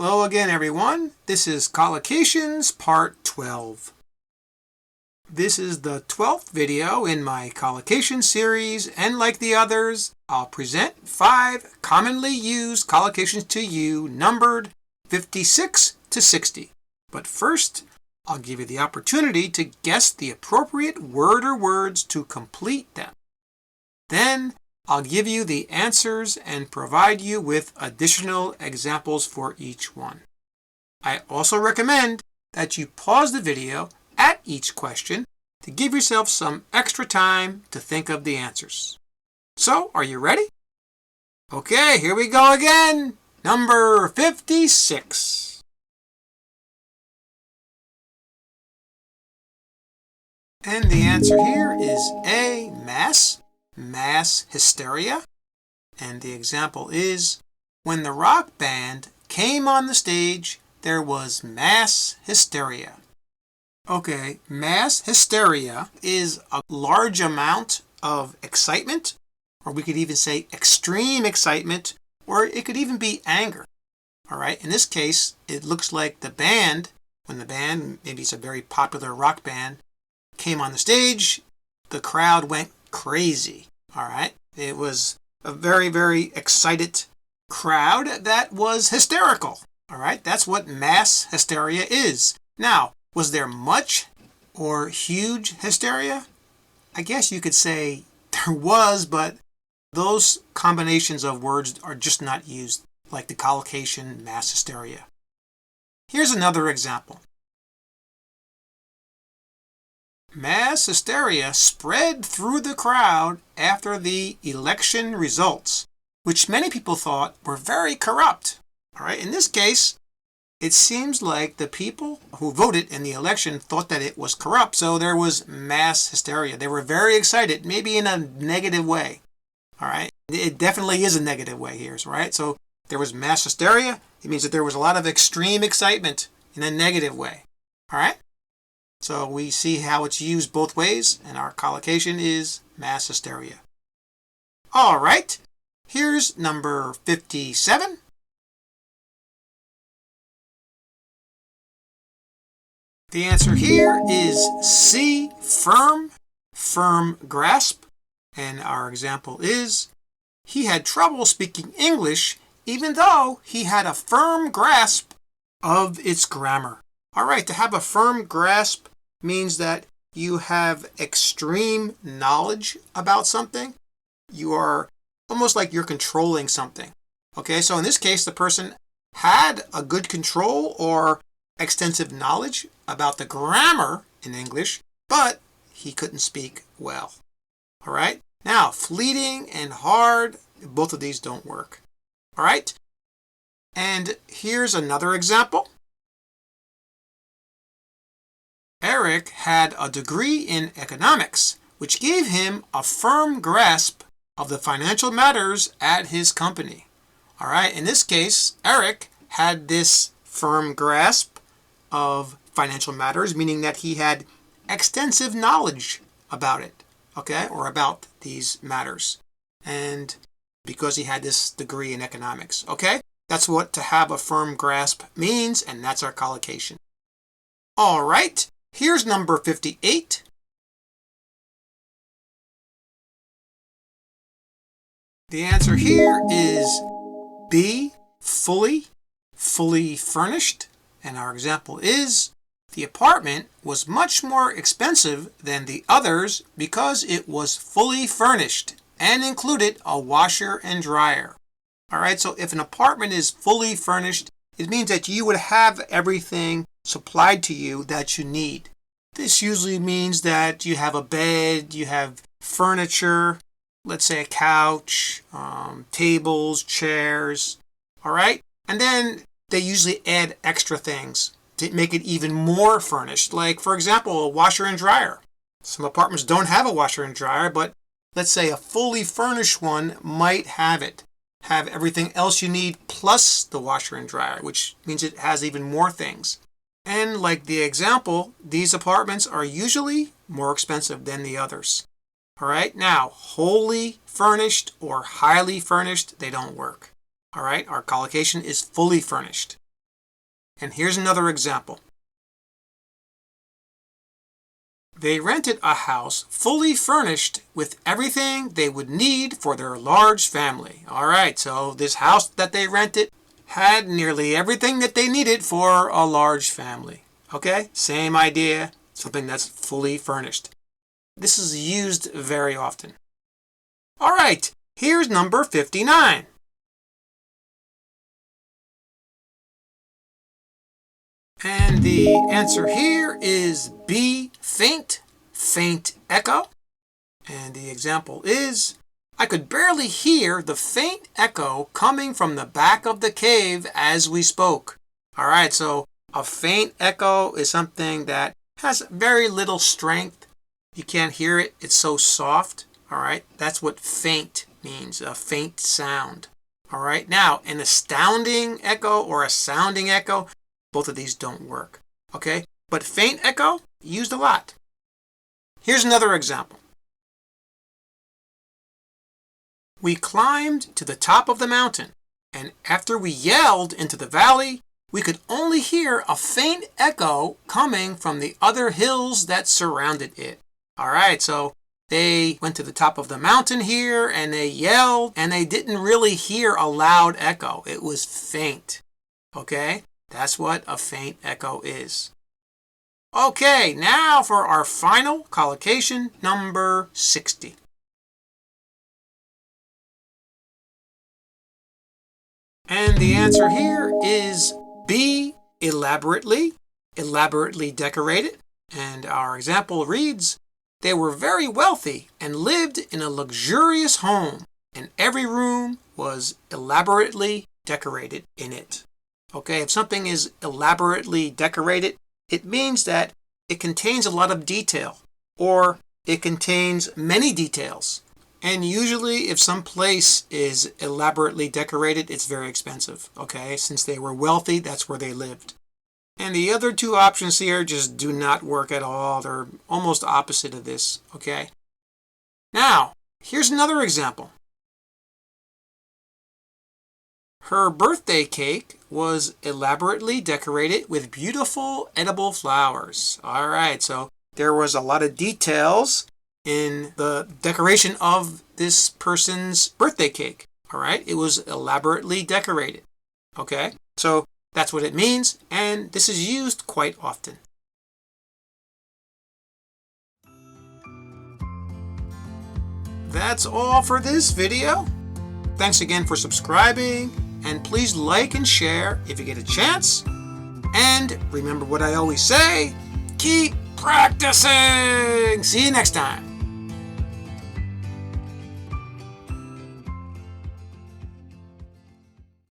Hello again, everyone. This is Collocations Part 12. This is the 12th video in my collocation series, and like the others, I'll present 5 commonly used collocations to you, numbered 56 to 60. But first, I'll give you the opportunity to guess the appropriate word or words to complete them. Then, I'll give you the answers and provide you with additional examples for each one. I also recommend that you pause the video at each question to give yourself some extra time to think of the answers. So, are you ready? Okay, here we go again. Number 56. And the answer here is A, mass hysteria. And the example is, when the rock band came on the stage, there was mass hysteria. Okay, mass hysteria is a large amount of excitement, or we could even say extreme excitement, or it could even be anger. All right, in this case, it looks like the band, when the band, maybe it's a very popular rock band, came on the stage, the crowd went crazy. All right, it was a very, very excited crowd that was hysterical. All right, that's what mass hysteria is. Now, was there much or huge hysteria? I guess you could say there was, but those combinations of words are just not used, like the collocation mass hysteria. Here's another example. Mass hysteria spread through the crowd after the election results, which many people thought were very corrupt. All right, in this case, it seems like the people who voted in the election thought that it was corrupt, so there was mass hysteria. They were very excited, maybe in a negative way. All right, it definitely is a negative way here, right? So there was mass hysteria. It means that there was a lot of extreme excitement in a negative way. All right? So we see how it's used both ways, and our collocation is mass hysteria. All right, here's number 57. The answer here is C, firm grasp. And our example is, he had trouble speaking English even though he had a firm grasp of its grammar. All right, to have a firm grasp means that you have extreme knowledge about something. You are almost like you're controlling something. Okay, so in this case, the person had a good control or extensive knowledge about the grammar in English, but he couldn't speak well. All right, now fleeting and hard, both of these don't work. All right, and here's another example. Eric had a degree in economics, which gave him a firm grasp of the financial matters at his company. All right, in this case, Eric had this firm grasp of financial matters, meaning that he had extensive knowledge about it, okay, or about these matters. And because he had this degree in economics, okay? That's what to have a firm grasp means, and that's our collocation. All right. Here's number 58. The answer here is B, fully furnished. And our example is, the apartment was much more expensive than the others because it was fully furnished and included a washer and dryer. All right, so if an apartment is fully furnished, it means that you would have everything supplied to you that you need. This usually means that you have a bed, you have furniture, let's say a couch, tables, chairs, all right? And then they usually add extra things to make it even more furnished. Like, for example, a washer and dryer. Some apartments don't have a washer and dryer, but let's say a fully furnished one might have it. Have everything else you need plus the washer and dryer, which means it has even more things. And like the example, these apartments are usually more expensive than the others. All right, now, wholly furnished or highly furnished, they don't work. All right, our collocation is fully furnished. And here's another example. They rented a house fully furnished with everything they would need for their large family. All right, so this house that they rented had nearly everything that they needed for a large family. Okay, same idea, something that's fully furnished. This is used very often. All right, here's number 59. And the answer here is B, faint, faint echo. And the example is, I could barely hear the faint echo coming from the back of the cave as we spoke. All right, so a faint echo is something that has very little strength. You can't hear it. It's so soft. All right, that's what faint means, a faint sound. All right, now an astounding echo or a sounding echo, both of these don't work. Okay, but faint echo, used a lot. Here's another example. We climbed to the top of the mountain, and after we yelled into the valley, we could only hear a faint echo coming from the other hills that surrounded it. All right, so they went to the top of the mountain here, and they yelled, and they didn't really hear a loud echo. It was faint. Okay, that's what a faint echo is. Okay, now for our final collocation, number 60. And the answer here is B, elaborately, elaborately decorated. And our example reads, they were very wealthy and lived in a luxurious home, and every room was elaborately decorated in it. Okay, if something is elaborately decorated, it means that it contains a lot of detail, or it contains many details. And usually if some place is elaborately decorated, it's very expensive. Okay, since they were wealthy, that's where they lived. And the other two options here just do not work at all. They're almost opposite of this. Okay, now here's another example. Her birthday cake was elaborately decorated with beautiful edible flowers. All right, so there was a lot of details in the decoration of this person's birthday cake. All right, it was elaborately decorated. Okay, so that's what it means, and this is used quite often. That's all for this video. Thanks again for subscribing, and please like and share if you get a chance. And remember what I always say, keep practicing. See you next time.